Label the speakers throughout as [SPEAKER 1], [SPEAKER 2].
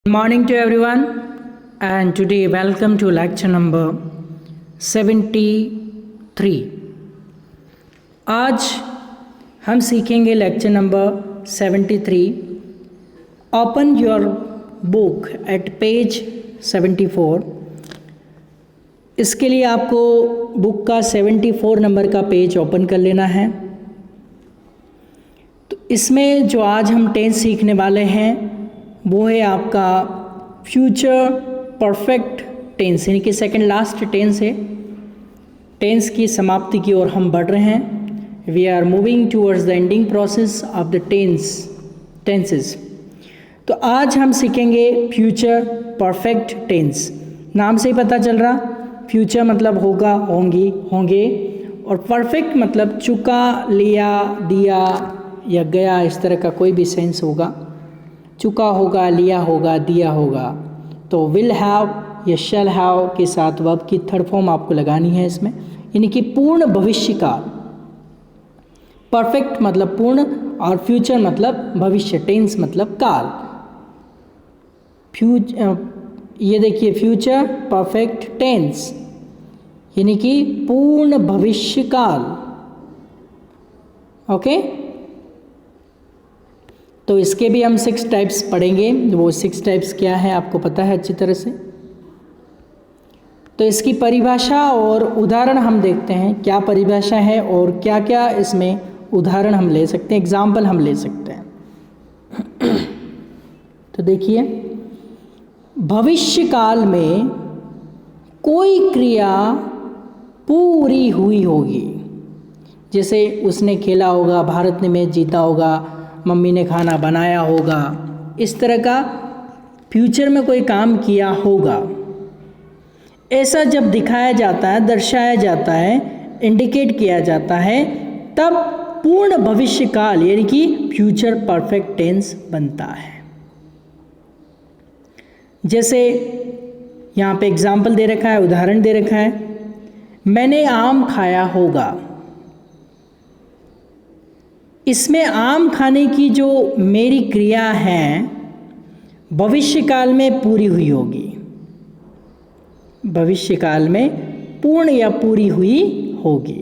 [SPEAKER 1] Good morning to everyone, and today welcome to lecture number 73. आज हम सीखेंगे lecture number 73. Open your book at page 74. इसके लिए आपको बुक का 74 नंबर का पेज ओपन कर लेना है. तो इसमें जो आज हम टेंस सीखने वाले हैं वो है आपका फ्यूचर परफेक्ट टेंस, यानी कि सेकंड लास्ट टेंस है. टेंस की समाप्ति की ओर हम बढ़ रहे हैं. We are moving towards the ending process of the tenses. तो आज हम सीखेंगे फ्यूचर परफेक्ट टेंस. नाम से ही पता चल रहा, फ्यूचर मतलब होगा, होंगी, होंगे, और परफेक्ट मतलब चुका, लिया, दिया या गया, इस तरह का कोई भी सेंस होगा. चुका होगा, लिया होगा, दिया होगा. तो विल हैव या शैल हैव के साथ वर्ब की थर्ड फॉर्म आपको लगानी है इसमें, यानी कि पूर्ण भविष्य काल. परफेक्ट मतलब पूर्ण और फ्यूचर मतलब भविष्य, टेंस मतलब काल. ये देखिए, फ्यूचर परफेक्ट टेंस यानी कि पूर्ण भविष्य काल. ओके, तो इसके भी हम 6 टाइप्स पढ़ेंगे. वो 6 टाइप्स क्या है आपको पता है अच्छी तरह से. तो इसकी परिभाषा और उदाहरण हम देखते हैं, क्या परिभाषा है और क्या क्या इसमें उदाहरण हम ले सकते हैं, एग्जाम्पल हम ले सकते हैं. तो देखिए, भविष्य काल में कोई क्रिया पूरी हुई होगी. जैसे उसने खेला होगा, भारत ने मैच जीता होगा, मम्मी ने खाना बनाया होगा, इस तरह का फ्यूचर में कोई काम किया होगा. ऐसा जब दिखाया जाता है, दर्शाया जाता है, इंडिकेट किया जाता है, तब पूर्ण भविष्य काल यानी कि फ्यूचर परफेक्ट टेंस बनता है. जैसे यहाँ पे एग्जाम्पल दे रखा है, उदाहरण दे रखा है, मैंने आम खाया होगा. इसमें आम खाने की जो मेरी क्रिया है भविष्य काल में पूरी हुई होगी. भविष्य काल में पूर्ण या पूरी हुई होगी.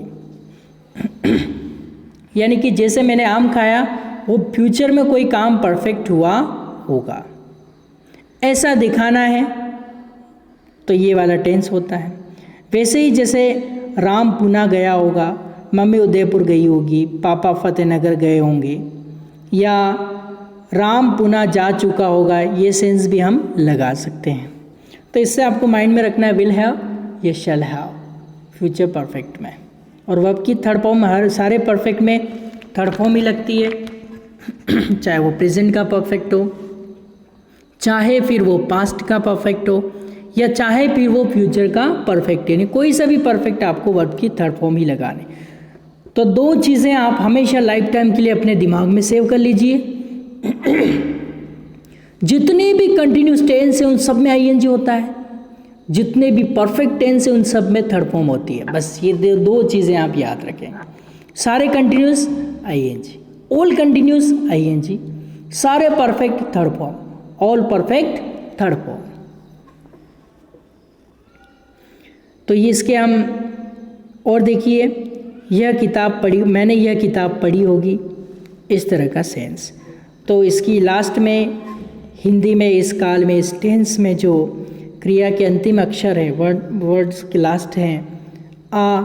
[SPEAKER 1] यानी कि जैसे मैंने आम खाया, वो फ्यूचर में कोई काम परफेक्ट हुआ होगा, ऐसा दिखाना है, तो ये वाला टेंस होता है. वैसे ही जैसे राम पुणे गया होगा, मम्मी उदयपुर गई होगी, पापा फतेहनगर गए होंगे, या राम पुणे जा चुका होगा, ये सेंस भी हम लगा सकते हैं. तो इससे आपको माइंड में रखना है विल हैव या शैल हैव फ्यूचर परफेक्ट में. और वर्ब की थर्ड फॉर्म हर सारे परफेक्ट में थर्ड फॉर्म ही लगती है, चाहे वो प्रेजेंट का परफेक्ट हो, चाहे फिर वो पास्ट का परफेक्ट हो, या चाहे फिर वो फ्यूचर का परफेक्ट, यानी कोई सा भी परफेक्ट आपको वर्ब की थर्ड फॉर्म ही लगाने. तो 2 चीज़ें आप हमेशा लाइफ टाइम के लिए अपने दिमाग में सेव कर लीजिए. जितने भी कंटिन्यूस टेंस है उन सब में आईएनजी होता है, जितने भी परफेक्ट टेंस है उन सब में थर्ड फॉर्म होती है. बस ये 2 चीज़ें आप याद रखें. सारे continuous ING, all continuous ING, सारे perfect third form, all perfect third form. तो ये इसके हम और देखिए, यह किताब पढ़ी, मैंने यह किताब पढ़ी होगी, इस तरह का सेंस. तो इसकी लास्ट में हिंदी में इस काल में इस टेंस में जो क्रिया के अंतिम अक्षर है, वर्ड्स के लास्ट हैं आ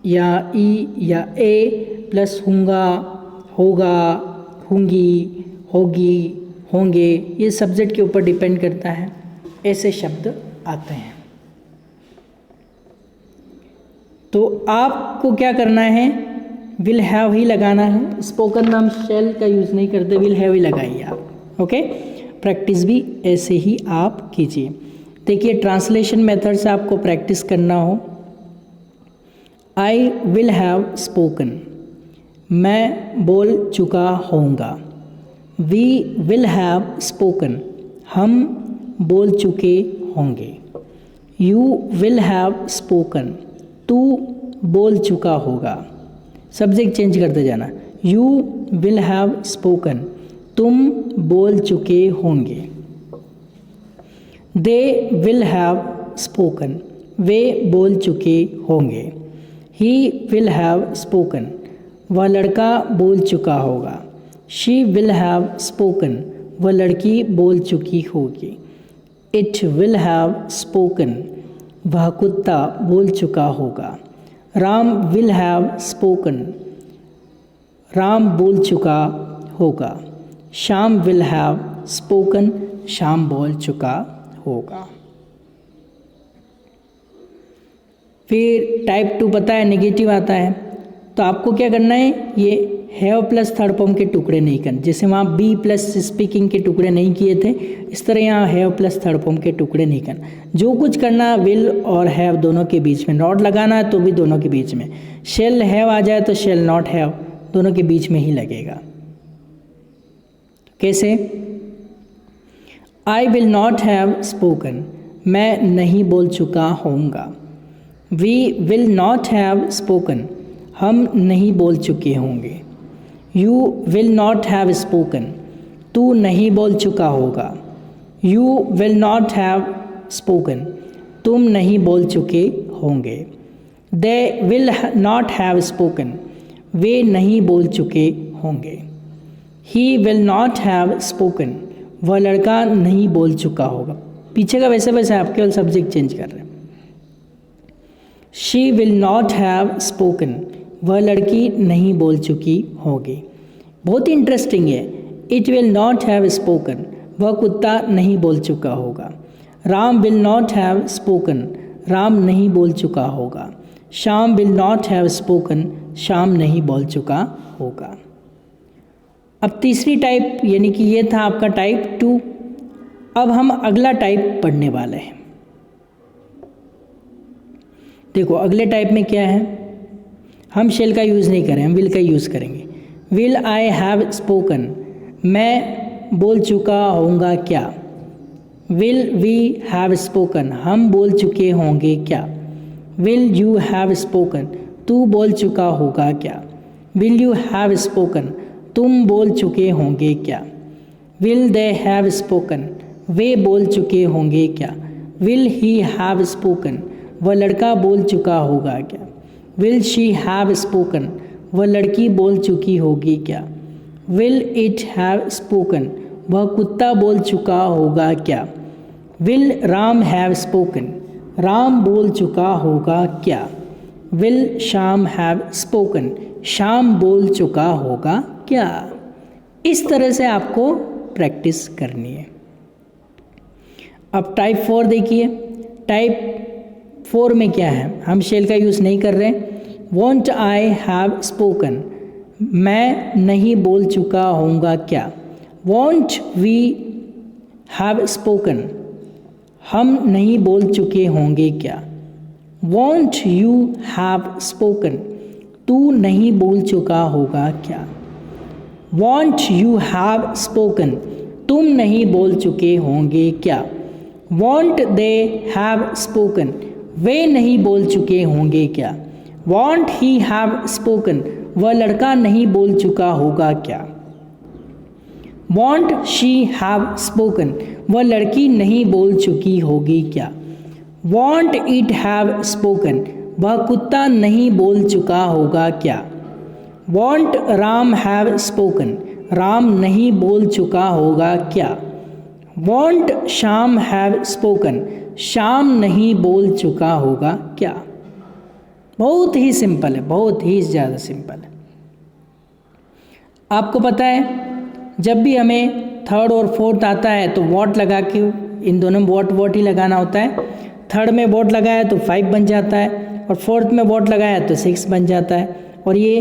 [SPEAKER 1] या ई या ए प्लस होगा, होगा, होंगी, होगी, होंगे, ये सब्जेक्ट के ऊपर डिपेंड करता है, ऐसे शब्द आते हैं. तो आपको क्या करना है, विल हैव ही लगाना है. स्पोकन में हम शैल का यूज़ नहीं करते, विल हैव ही लगाइए आप. ओके, प्रैक्टिस भी ऐसे ही आप कीजिए. देखिए, ट्रांसलेशन मेथड से आपको प्रैक्टिस करना हो. आई विल हैव स्पोकन, मैं बोल चुका होऊंगा. वी विल हैव स्पोकन, हम बोल चुके होंगे. यू विल हैव स्पोकन, तू बोल चुका होगा. सब्जेक्ट चेंज करते जाना. यू विल हैव स्पोकन, तुम बोल चुके होंगे. दे विल हैव स्पोकन, वे बोल चुके होंगे। ही विल हैव स्पोकन, वह लड़का बोल चुका होगा। शी विल हैव स्पोकन, वह लड़की बोल चुकी होगी। इट विल हैव स्पोकन, वह कुत्ता बोल चुका होगा। Ram will have spoken, Ram बोल चुका होगा। Shyam will have spoken, Shyam बोल चुका होगा। फिर टाइप 2 पता है नेगेटिव आता है, तो आपको क्या करना है, ये हैव प्लस थर्ड फॉर्म के टुकड़े नहीं करने। जैसे वहाँ बी प्लस स्पीकिंग के टुकड़े नहीं किए थे, इस तरह यहाँ हैव प्लस थर्ड फॉर्म के टुकड़े नहीं करना। जो कुछ करना विल और हैव दोनों के बीच में, नॉट लगाना है तो भी दोनों के बीच में। शेल हैव आ जाए तो शेल नॉट हैव दोनों के बीच में ही लगेगा। कैसे? I will not have spoken, मैं नहीं बोल चुका होऊंगा। We will not have spoken, हम नहीं बोल चुके होंगे। You will not have spoken, तू नहीं बोल चुका होगा। You will not have spoken, तुम नहीं बोल चुके होंगे। They will not have spoken, वे नहीं बोल चुके होंगे। He will not have spoken, वह लड़का नहीं बोल चुका होगा। पीछे का वैसे वैसे आप केवल सब्जेक्ट चेंज कर रहे हैं। She will not have spoken, वह लड़की नहीं बोल चुकी होगी। बहुत ही इंटरेस्टिंग है। It will not have spoken, वह कुत्ता नहीं बोल चुका होगा। Ram will not have spoken, Ram नहीं बोल चुका होगा। Shyam will not have spoken, Shyam नहीं बोल चुका होगा। अब तीसरी टाइप, यानी कि ये था आपका टाइप 2। अब हम अगला टाइप पढ़ने वाले हैं। देखो अगले टाइप में क्या है, हम शेल का यूज़ नहीं करें, हम विल का यूज़ करेंगे। विल आई हैव स्पोकन, मैं बोल चुका होऊंगा क्या। विल वी हैव स्पोकन, हम बोल चुके होंगे क्या। विल यू हैव स्पोकन, तू बोल चुका होगा क्या। विल यू हैव स्पोकन, तुम बोल चुके होंगे क्या। विल दे हैव स्पोकन, वे बोल चुके होंगे क्या। विल ही हैव स्पोकन, वह लड़का बोल चुका होगा क्या। विल शी हैव स्पोकन, वह लड़की बोल चुकी होगी क्या। विल इट हैव स्पोकन, वह कुत्ता बोल चुका होगा क्या। Will Ram have spoken, Ram बोल चुका होगा क्या। Will Shyam have spoken, Shyam बोल चुका होगा क्या। इस तरह से आपको प्रैक्टिस करनी है। अब टाइप 4 देखिए। टाइप 4 में क्या है, हम शेल का यूज़ नहीं कर रहे। वॉन्ट आई हैव स्पोकन, मैं नहीं बोल चुका होऊंगा क्या। वॉन्ट वी हैव स्पोकन, हम नहीं बोल चुके होंगे क्या। वॉन्ट यू हैव स्पोकन, तू नहीं बोल चुका होगा क्या। वॉन्ट यू हैव स्पोकन, तुम नहीं बोल चुके होंगे क्या। वॉन्ट दे हैव स्पोकन, वे नहीं बोल चुके होंगे क्या। वॉन्ट ही हैव स्पोकन, वह लड़का नहीं बोल चुका होगा क्या। वॉन्ट शी हैव स्पोकन, वह लड़की नहीं बोल चुकी होगी क्या। वॉन्ट इट हैव स्पोकन, वह कुत्ता नहीं बोल चुका होगा क्या। Won't Ram have spoken, Ram नहीं बोल चुका होगा क्या। Won't Shyam have spoken, Shyam नहीं बोल चुका होगा क्या। बहुत ही सिंपल है, बहुत ही ज़्यादा सिंपल है। आपको पता है जब भी हमें थर्ड और फोर्थ आता है तो वॉट लगा के, इन दोनों में वॉट ही लगाना होता है। थर्ड में वॉट लगाया तो 5 बन जाता है, और फोर्थ में वॉट लगाया तो 6 बन जाता है। और ये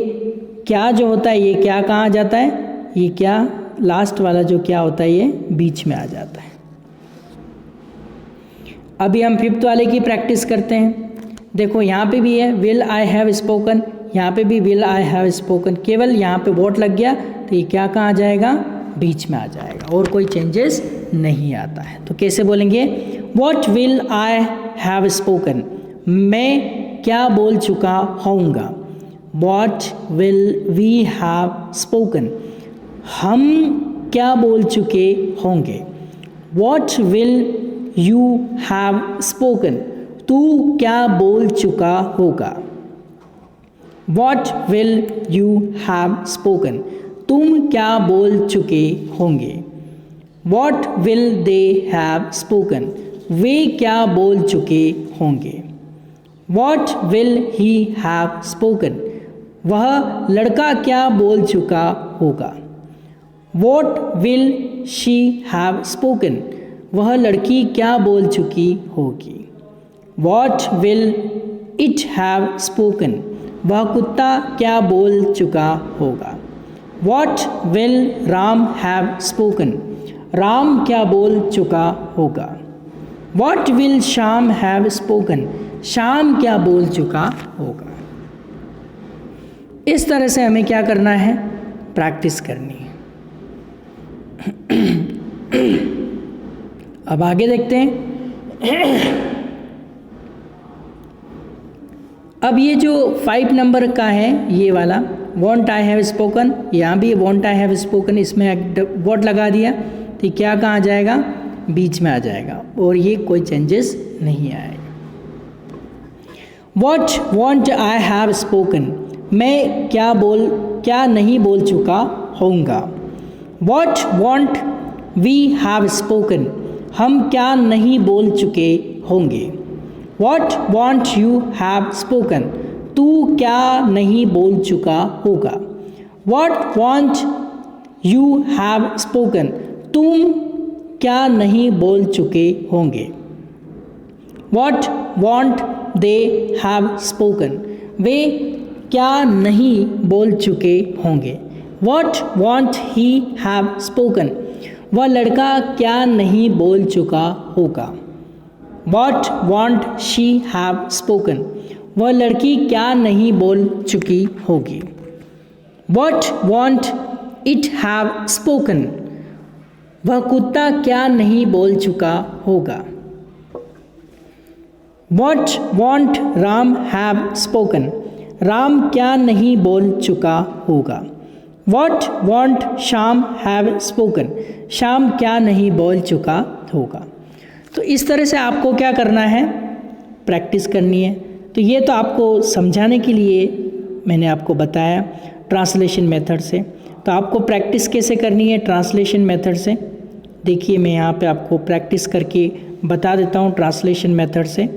[SPEAKER 1] क्या जो होता है, ये क्या कहाँ आ जाता है, ये क्या लास्ट वाला जो क्या होता है ये बीच में आ जाता है। अभी हम 5th वाले की प्रैक्टिस करते हैं। देखो यहाँ पे भी है विल आई हैव स्पोकन, यहाँ पे भी विल आई हैव स्पोकन, केवल यहाँ पे वॉट लग गया तो ये क्या कहाँ आ जाएगा, बीच में आ जाएगा, और कोई चेंजेस नहीं आता है। तो कैसे बोलेंगे, what will I have spoken, मैं क्या बोल चुका होऊंगा। What will we have spoken, हम क्या बोल चुके होंगे। What will you have spoken, तू क्या बोल चुका होगा। What will you have spoken, तुम क्या बोल चुके होंगे। What will they have spoken, वे क्या बोल चुके होंगे। What will he have spoken, वह लड़का क्या बोल चुका होगा। What will she have spoken, वह लड़की क्या बोल चुकी होगी। What will it have spoken, वह कुत्ता क्या बोल चुका होगा। What will Ram have spoken, Ram क्या बोल चुका होगा। What will Shyam have spoken, Shyam क्या बोल चुका होगा। इस तरह से हमें क्या करना है, प्रैक्टिस करनी है। अब आगे देखते हैं। अब ये जो 5 नंबर का है ये वाला वॉन्ट आई हैव स्पोकन, यहाँ भी वॉन्ट आई हैव स्पोकन, इसमें वॉट लगा दिया तो क्या कहाँ आ जाएगा, बीच में आ जाएगा और ये कोई चेंजेस नहीं आएगा। What won't I have spoken, मैं क्या नहीं बोल चुका होऊंगा। What won't we have spoken, हम क्या नहीं बोल चुके होंगे। What won't you have spoken, तू क्या नहीं बोल चुका होगा। What won't you have spoken, तुम क्या नहीं बोल चुके होंगे। What won't they have spoken, वे क्या नहीं बोल चुके होंगे। What won't he have spoken, वह लड़का क्या नहीं बोल चुका होगा। What want she have spoken, वह लड़की क्या नहीं बोल चुकी होगी। What want it have spoken, वह कुत्ता क्या नहीं बोल चुका होगा। What want Ram have spoken, Ram क्या नहीं बोल चुका होगा। What want Shyam have spoken, Shyam क्या नहीं बोल चुका होगा। तो इस तरह से आपको क्या करना है, प्रैक्टिस करनी है। तो ये तो आपको समझाने के लिए मैंने आपको बताया ट्रांसलेशन मेथड से। तो आपको प्रैक्टिस कैसे करनी है ट्रांसलेशन मेथड से, देखिए मैं यहाँ पे आपको प्रैक्टिस करके बता देता हूँ ट्रांसलेशन मेथड से।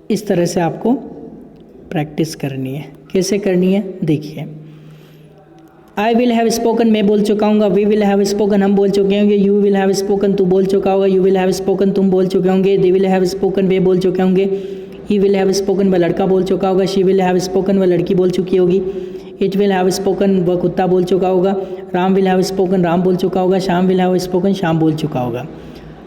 [SPEAKER 1] इस तरह से आपको प्रैक्टिस करनी है। कैसे करनी है देखिए, आई विल हैव स्पोकन, मैं बोल चुका हूँ। वी विल हैव स्पोकन, हम बोल चुके होंगे। यू विल हैव स्पोकन, तू बोल चुका होगा। यू विल हैव स्पोकन, तुम बोल चुके होंगे। दे विल हैव स्पोकन, वे बोल चुके होंगे। ही विल हैव स्पोकन, वह लड़का बोल चुका होगा। शी विल हैव स्पोकन, वह लड़की बोल चुकी होगी। इट विल हैव स्पोकन, वह कुत्ता बोल चुका होगा। Ram will have spoken, Ram बोल चुका होगा। Shyam will have spoken, Shyam बोल चुका होगा।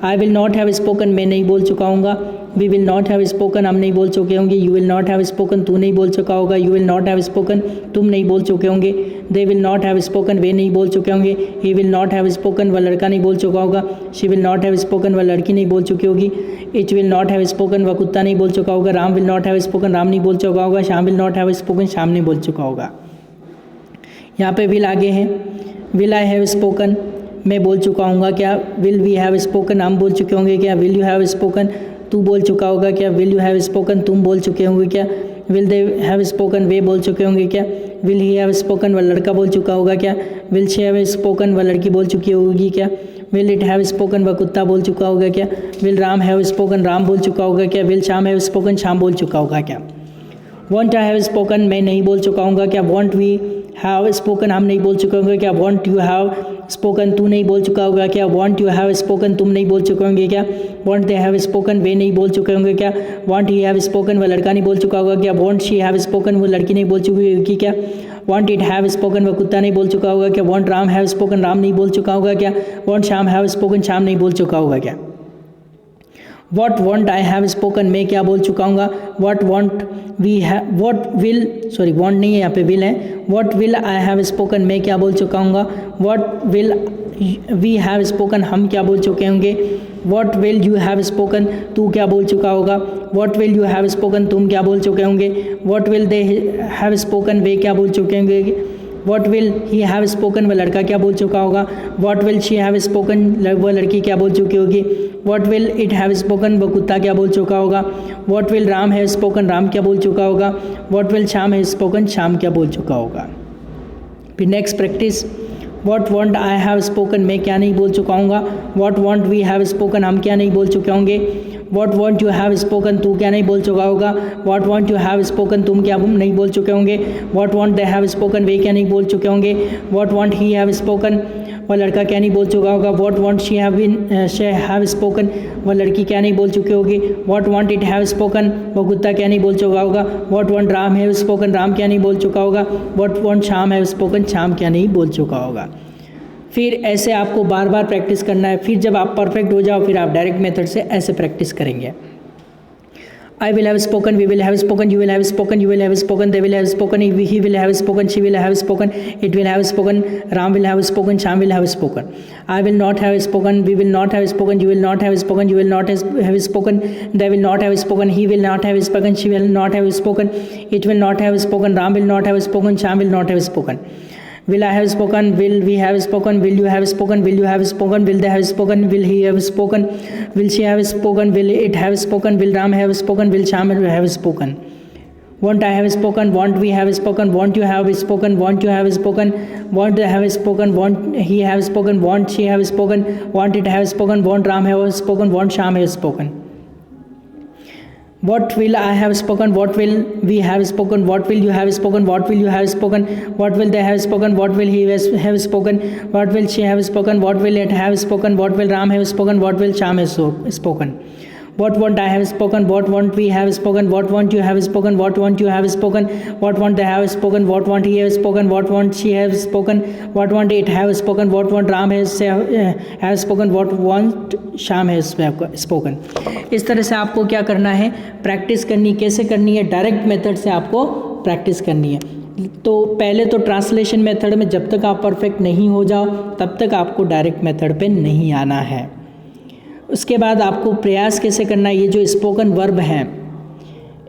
[SPEAKER 1] I will not have spoken, मैं नहीं बोल चुका हूँगा। We will not have spoken, हम नहीं बोल चुके होंगे। You will not have spoken, तू नहीं बोल चुका होगा। You will not have spoken, तुम नहीं बोल चुके होंगे। They will not have spoken, वे नहीं बोल चुके होंगे। He will not have spoken, वह लड़का नहीं बोल चुका होगा। She will not have spoken, वह लड़की नहीं बोल चुकी होगी। It will not have spoken, वह कुत्ता नहीं बोल चुका होगा। Ram will not have spoken, Ram नहीं बोल चुका होगा। Shyam will not have spoken, Shyam नहीं बोल चुका होगा। यहाँ पे विल आगे है। विल आई हैव स्पोकन, मैं बोल चुका हूँगा क्या। विल वी हैव स्पोकन, हम बोल चुके होंगे क्या। विल यू हैव स्पोकन, तू बोल चुका होगा क्या। विल यू हैव स्पोकन, तुम बोल चुके होंगे क्या। विल दे हैव स्पोकन, वे बोल चुके होंगे क्या। विल ही हैव स्पोकन, वह लड़का बोल चुका होगा क्या। विल शी हैव स्पोकन, वह लड़की बोल चुकी होगी क्या। विल इट हैव स्पोकन, वह कुत्ता बोल चुका होगा क्या। Will Ram have spoken, Ram बोल चुका होगा क्या। Will Shyam have spoken, Shyam बोल चुका होगा क्या। वॉन्ट आई हैव स्पोकन, मैं नहीं बोल चुका हूँगा क्या। वॉन्ट वी हैव स्पोकन, हम नहीं बोल चुके होंगे क्या। वॉन्ट यू हैव स्पोकन, तू नहीं बोल चुका होगा क्या। वॉन्ट यू हैव स्पोकन, तुम नहीं बोल चुके होंगे क्या। वॉन्ट दे हैव स्पोकन, वे नहीं बोल चुके होंगे क्या। वॉन्ट ही हैव स्पोकन, वह लड़का नहीं बोल चुका होगा क्या। वॉन्ट शी हैव स्पोकन, वो लड़की नहीं बोल चुकी होगी क्या। वॉन्ट इट हैव स्पोकन, वह कुत्ता नहीं बोल चुका होगा क्या। Won't Ram have spoken, Ram नहीं बोल चुका होगा क्या। Won't Shyam have spoken, Shyam नहीं बोल चुका होगा क्या। What won't I have spoken, मैं क्या बोल चुका हूँगा। What won't we have, what will, sorry won't नहीं है यहाँ पे विल है। What will I have spoken, मैं क्या बोल चुका हूँगा। What will we have spoken, हम क्या बोल चुके होंगे। What will you have spoken, तू क्या बोल चुका होगा। What will you have spoken, तुम क्या बोल चुके होंगे। What will they have spoken, वे क्या बोल चुके होंगे। What will he have spoken, वह लड़का क्या बोल चुका होगा। What will she have spoken, वह लड़की क्या बोल चुकी होगी। What will it have spoken, वह कुत्ता क्या बोल चुका होगा। What will Ram have spoken, Ram क्या बोल चुका होगा। What will Shyam have spoken, Shyam क्या बोल चुका होगा। फिर next practice, what won't I have spoken, मैं क्या नहीं बोल चुका हूँगा। What won't we have spoken, हम क्या नहीं बोल चुके होंगे। What won't you have spoken, तू क्या नहीं बोल चुका होगा। What won't you have spoken, तुम क्या नहीं बोल चुके होंगे। What won't they have spoken, वे क्या नहीं बोल चुके होंगे। What want he have spoken, वह लड़का क्या नहीं बोल चुका होगा। What want she have spoken, वह लड़की क्या नहीं बोल चुकी होगी। What want it have spoken, वह कुत्ता क्या नहीं बोल चुका होगा। What want Ram have spoken, Ram क्या नहीं बोल चुका होगा। What want Shyam have spoken, Shyam क्या नहीं बोल चुका होगा। फिर ऐसे आपको बार बार प्रैक्टिस करना है। फिर जब आप परफेक्ट हो जाओ फिर आप डायरेक्ट मेथड से ऐसे प्रैक्टिस करेंगे। I will have spoken, we will have spoken, you will have spoken, you will have spoken, they will have spoken, he will have spoken, she will have spoken, it will have spoken, Ram will have spoken, Shyam will have spoken. I will not have spoken, we will not have spoken, you will not have spoken, you will not have spoken, they will not have spoken, he will not have spoken, she will not have spoken, it will not have spoken, Ram will not have spoken, Shyam will not have spoken. Will I have spoken? Will we have spoken? Will you have spoken? Will you have spoken? Will they have spoken? Will he have spoken? Will she have spoken? Will it have spoken? Will Ram have spoken? Will Sham have spoken? Won't I have spoken? Won't we have spoken? Won't you have spoken? Won't you have spoken? Won't they have spoken? Won't he have spoken? Won't she have spoken? Won't it have spoken? Won't Ram have spoken? Won't Sham have spoken? What will I have spoken? What will we have spoken? What will you have spoken? What will you have spoken? What will they have spoken? What will he have spoken? What will she have spoken? What will it have spoken? What will Ram have spoken? What will Sham have spoken? What won't I have spoken? What won't we have spoken? What won't you have spoken? What won't you have spoken? What won't they have spoken? What won't he have spoken? What won't she have spoken? What won't it have spoken? What won't Ram have spoken? What won't Sham have spoken? इस तरह से आपको क्या करना है, practice करनी। कैसे करनी है? डायरेक्ट मेथड से आपको प्रैक्टिस करनी है। तो पहले तो ट्रांसलेशन मेथड में जब तक आप परफेक्ट नहीं हो जाओ तब तक आपको डायरेक्ट मेथड पे नहीं आना है। उसके बाद आपको प्रयास कैसे करना है, ये जो स्पोकन वर्ब हैं,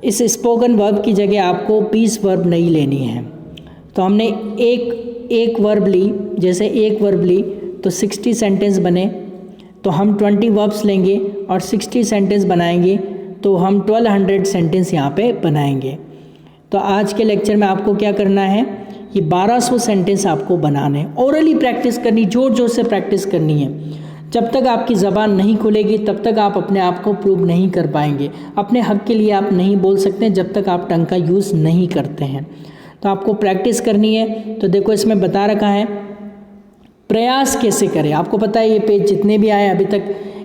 [SPEAKER 1] इस स्पोकन वर्ब की जगह आपको पीस वर्ब नहीं लेनी है। तो हमने एक वर्ब ली, जैसे एक वर्ब ली तो 60 सेंटेंस बने, तो हम 20 वर्ब्स लेंगे और 60 सेंटेंस बनाएंगे, तो हम 1200 सेंटेंस यहाँ पे बनाएंगे। तो आज के लेक्चर में आपको क्या करना है, ये 1200 सेंटेंस आपको बनाने हैं। ओरली प्रैक्टिस करनी, ज़ोर ज़ोर से प्रैक्टिस करनी है। जब तक आपकी ज़बान नहीं खुलेगी तब तक आप अपने आप को प्रूव नहीं कर पाएंगे। अपने हक के लिए आप नहीं बोल सकते जब तक आप टंग का यूज़ नहीं करते हैं। तो आपको प्रैक्टिस करनी है। तो देखो इसमें बता रखा है प्रयास कैसे करें। आपको पता है ये पेज जितने भी आए अभी तक,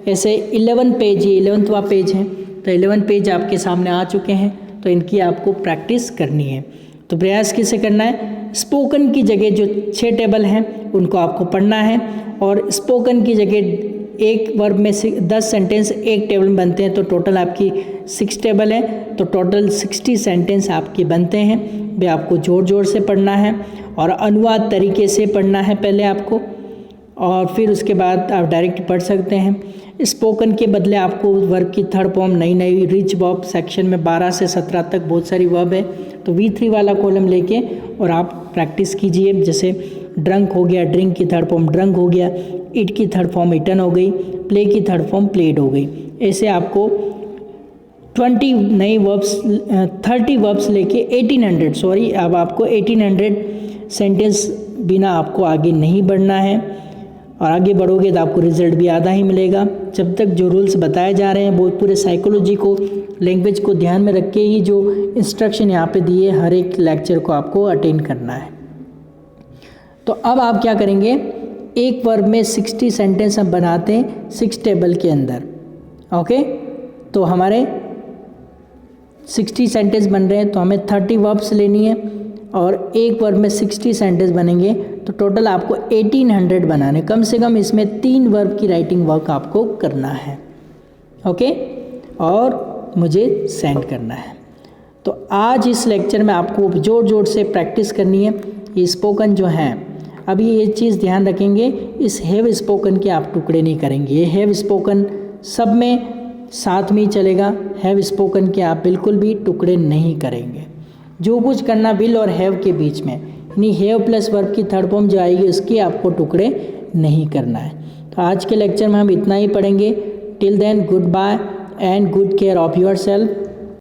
[SPEAKER 1] ऐसे 11 पेज, ये 11वां पेज है, तो 11 पेज आपके सामने आ चुके हैं। तो इनकी आपको प्रैक्टिस करनी है। तो प्रयास कैसे करना है, स्पोकन की जगह जो 6 टेबल हैं उनको आपको पढ़ना है, और स्पोकन की जगह एक वर्ब में 10 सेंटेंस एक टेबल में बनते हैं, तो टोटल आपकी 6 टेबल है, तो टोटल 60 सेंटेंस आपके बनते हैं। वे आपको ज़ोर ज़ोर से पढ़ना है और अनुवाद तरीके से पढ़ना है पहले आपको, और फिर उसके बाद आप डायरेक्ट पढ़ सकते हैं। स्पोकन के बदले आपको वर्ब की थर्ड फॉर्म नई रिच वर्ब सेक्शन में 12 से 17 तक बहुत सारी वर्ब है, तो V3 वाला कॉलम लेके और आप प्रैक्टिस कीजिए। जैसे ड्रंक हो गया, ड्रिंक की थर्ड फॉर्म ड्रंक हो गया, इट की थर्ड फॉर्म इटन हो गई, प्ले की थर्ड फॉर्म प्लेड हो गई। ऐसे आपको 20 नई वर्ब्स 30 वर्ब्स लेके 1800 अब आपको 1800 सेंटेंस बिना आपको आगे नहीं बढ़ना है, और आगे बढ़ोगे तो आपको रिजल्ट भी आधा ही मिलेगा। जब तक जो रूल्स बताए जा रहे हैं वो पूरे साइकोलॉजी को, लैंग्वेज को ध्यान में रख के ही जो इंस्ट्रक्शन यहाँ पे दिए हर एक लेक्चर को आपको अटेंड करना है। तो अब आप क्या करेंगे, एक वर्ब में 60 सेंटेंस हम बनाते हैं 6 टेबल के अंदर। ओके, तो हमारे 60 सेंटेंस बन रहे हैं, तो हमें 30 वर्ब्स लेनी है और एक वर्ब में 60 सेंटेंस बनेंगे, तो टोटल आपको 1800 बनाने। कम से कम इसमें 3 वर्ब की राइटिंग वर्क आपको करना है। ओके, और मुझे सेंड करना है। तो आज इस लेक्चर में आपको ज़ोर ज़ोर से प्रैक्टिस करनी है। ये स्पोकन जो हैं, अभी ये चीज़ ध्यान रखेंगे, इस हैव स्पोकन के आप टुकड़े नहीं करेंगे। ये हैव स्पोकन सब में साथ में ही चलेगा, हैव स्पोकन के आप बिल्कुल भी टुकड़े नहीं करेंगे। जो कुछ करना विल और हैव के बीच में, यानी हैव प्लस वर्ब की थर्ड फॉर्म जो आएगी उसके आपको टुकड़े नहीं करना है। तो आज के लेक्चर में हम इतना ही पढ़ेंगे। Till then goodbye and good care of your self.